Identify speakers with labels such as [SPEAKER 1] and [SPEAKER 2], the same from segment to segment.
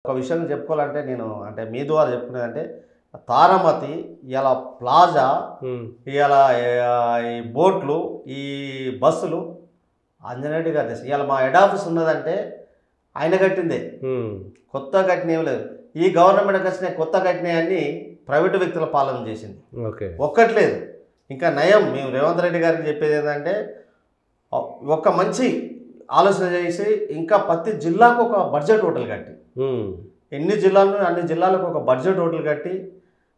[SPEAKER 1] ఒక విషయం చెప్పుకోవాలంటే నేను అంటే మీ ద్వారా చెప్పుకునేదంటే తారామతి ఇలా ప్లాజా ఇలా ఈ బోట్లు ఈ బస్సులు ఆంజనేయుడు గారు తెచ్చి ఇలా మా హెడ్ ఆఫీస్ ఉన్నదంటే ఆయన కట్టిందే. కొత్త కట్టిన ఏం లేదు. ఈ గవర్నమెంట్కి వచ్చిన కొత్త కట్టినవన్నీ ప్రైవేటు వ్యక్తుల పాలన చేసింది. ఒక్కట్లేదు. ఇంకా నయం మేము రేవంత్ రెడ్డి గారికి చెప్పేది ఏంటంటే ఒక మంచి ఆలోచన చేసి ఇంకా ప్రతి జిల్లాకు ఒక బడ్జెట్ హోటల్ కట్టి ఎన్ని జిల్లాలు అన్ని జిల్లాలకు ఒక బడ్జెట్ హోటల్ కట్టి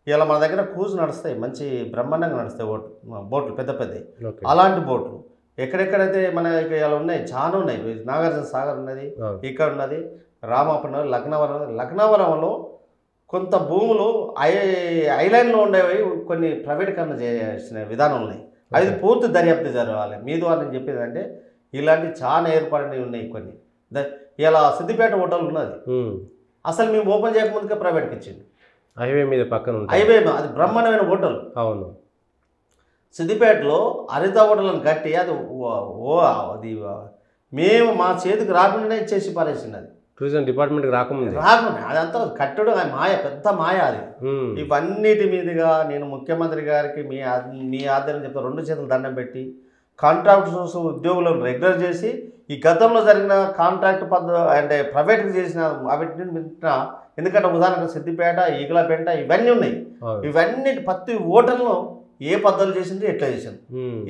[SPEAKER 1] ఇలా మన దగ్గర క్రూజ్ నడుస్తాయి, మంచి బ్రహ్మాండంగా నడుస్తాయి బోట్లు పెద్ద పెద్దవి. అలాంటి బోట్లు ఎక్కడెక్కడైతే మన ఇలా ఉన్నాయి, చాలా ఉన్నాయి. నాగార్జున సాగర్ ఉన్నది, ఇక్కడ ఉన్నది, రామాపురం, లక్నవరంలో కొంత భూములు ఐలాండ్లో ఉండేవి కొన్ని ప్రైవేటీకరణ చేసిన విధానం ఉన్నాయి. అది పూర్తి దర్యాప్తు జరగాలి. మీ ద్వారా నేను చెప్పేది అంటే ఇలాంటి చాలా ఏర్పాటు ఉన్నాయి కొన్ని. ఇలా సిద్దిపేట హోటల్ ఉన్నది, అసలు మేము ఓపెన్ చేయకముందుకే ప్రైవేట్కి ఇచ్చింది.
[SPEAKER 2] హైవే మీద పక్కన
[SPEAKER 1] హైవే అది బ్రహ్మాండమైన హోటల్.
[SPEAKER 2] అవును,
[SPEAKER 1] సిద్దిపేటలో హరిత హోటల్ని కట్టి అది అది మేము మా చేతికి రాకుండానే ఇచ్చేసి పారేసింది. అది
[SPEAKER 2] టూరిజం డిపార్ట్మెంట్కి రాకుండా
[SPEAKER 1] అదంతా కట్టడం మాయ, పెద్ద మాయ అది. ఇవన్నిటి మీదుగా నేను ముఖ్యమంత్రి గారికి మీ ఆధ్వర్యం చెప్తా 2 చేతులు దండం పెట్టి కాంట్రాక్టర్స్ ఉద్యోగులను రెగ్యులర్ చేసి ఈ గతంలో జరిగిన కాంట్రాక్ట్ అంటే ప్రైవేట్కి చేసిన వాటిని ఎందుకంటే ఉదాహరణకు సిద్దిపేట, ఈగలపేట ఇవన్నీ ఉన్నాయి. ఇవన్నీ ప్రతి హోటల్ను ఏ పద్ధతులు చేసింది, ఎట్లా చేసింది,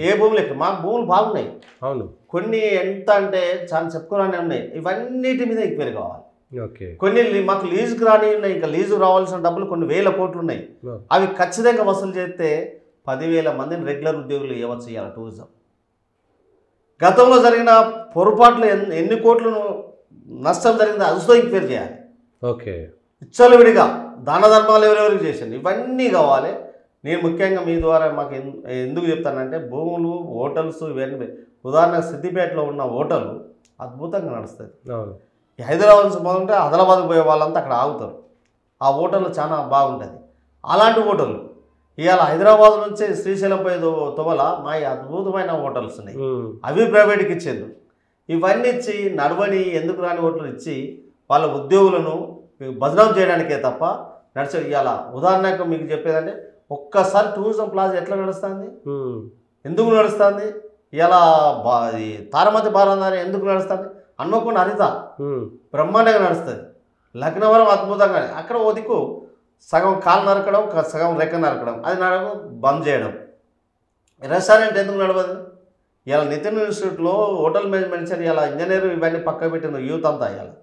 [SPEAKER 1] ఏ భూములు ఎక్కడ మా భూములు బాగున్నాయి.
[SPEAKER 2] అవును,
[SPEAKER 1] కొన్ని ఎంత అంటే చాలా చెప్పుకోవాలని ఉన్నాయి. ఇవన్నిటి మీద ఎంక్వైరీ కావాలి. కొన్ని మాకు లీజుకు రాని ఉన్నాయి, ఇంకా లీజుకు రావాల్సిన డబ్బులు కొన్ని వేల కోట్లు ఉన్నాయి. అవి ఖచ్చితంగా వసూలు చేస్తే 10,000 మందిని రెగ్యులర్ ఉద్యోగులు ఇవ్వచ్చు. ఇవ్వాలి టూరిజం గతంలో జరిగిన పొరపాట్లు ఎన్ని కోట్లు నష్టం జరిగిందో అదితో ఎంక్వైరీ చేయాలి. విడిగా దాన ధర్మాలు ఎవరెవరికి చేసింది ఇవన్నీ కావాలి. నేను ముఖ్యంగా మీ ద్వారా మాకు ఎందుకు చెప్తానంటే భూములు, హోటల్స్ ఇవన్నీ ఉదాహరణకు సిద్దిపేటలో ఉన్న హోటల్ అద్భుతంగా నడుస్తుంది. హైదరాబాద్ నుంచి మొదలంటే ఆదిలాబాద్కి పోయే వాళ్ళంతా అక్కడ ఆగుతారు. ఆ హోటల్ చాలా బాగుంటుంది. అలాంటి హోటల్ ఇవాళ హైదరాబాద్ నుంచి శ్రీశైలం పోయే తోవల మా అద్భుతమైన హోటల్స్ ఉన్నాయి. అవి ప్రైవేట్కి ఇచ్చేది. ఇవన్నీ ఇచ్చి నడవని ఎందుకు రాని హోటల్ ఇచ్చి వాళ్ళ ఉద్యోగులను బదనాం చేయడానికే తప్ప నడిచే. ఇవాళ ఉదాహరణకు మీకు చెప్పేదంటే ఒక్కసారి టూరిజం ప్లాజా ఎట్లా నడుస్తుంది, ఎందుకు నడుస్తుంది, ఇలా తారామతి బారాందారి ఎందుకు నడుస్తుంది, హన్మకొండ హరిత బ్రహ్మాండంగా నడుస్తుంది. లక్నవరం అద్భుతంగా అక్కడ ఓ దిక్కు సగం కాలు నరకడం, సగం రెక్క నరకడం, అది నడవడం బంద్ చేయడం. రెస్టారెంట్ ఎందుకు నడవదు? ఇలా నితిన్ ఇన్స్టిట్యూట్లో హోటల్ మేనేజ్మెంట్ ఇలా ఇంజనీర్ ఇవన్నీ పక్క పెట్టిన యూత్ అంతా ఇలా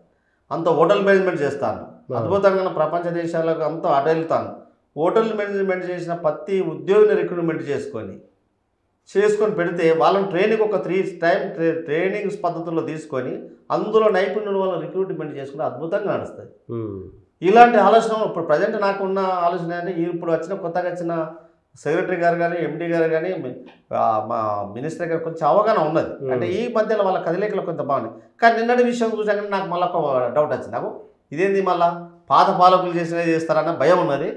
[SPEAKER 1] అంత హోటల్ మేనేజ్మెంట్ చేస్తాను. అద్భుతంగా ప్రపంచ దేశాలకు అంతా అటు వెళ్తాను. హోటల్ మేనేజ్మెంట్ చేసిన ప్రతి ఉద్యోగిని రిక్రూట్మెంట్ చేసుకొని పెడితే వాళ్ళని ట్రైనింగ్ ఒక 3 టైం ట్రైనింగ్స్ పద్ధతుల్లో తీసుకొని అందులో నైపుణ్యుల వల్ల రిక్రూట్మెంట్ చేసుకుని అద్భుతంగా నడుస్తుంది. ఇలాంటి ఆలోచన ఇప్పుడు ప్రజెంట్ నాకు ఉన్న ఆలోచన అంటే ఇప్పుడు కొత్తగా వచ్చిన సెక్రటరీ గారు కానీ, ఎండీ గారు కానీ, మా మినిస్టర్ గారు కొంచెం అవగాహన ఉన్నది. అంటే ఈ మధ్యలో వాళ్ళ కదలికలు కొంత బాగుంది. కానీ నిన్నటి విషయం చూసాక నాకు మళ్ళీ ఒక డౌట్ వచ్చింది. నాకు ఇదేంది మళ్ళీ పాత పాలకులు చేసినవి చేస్తారన్న భయం ఉన్నది.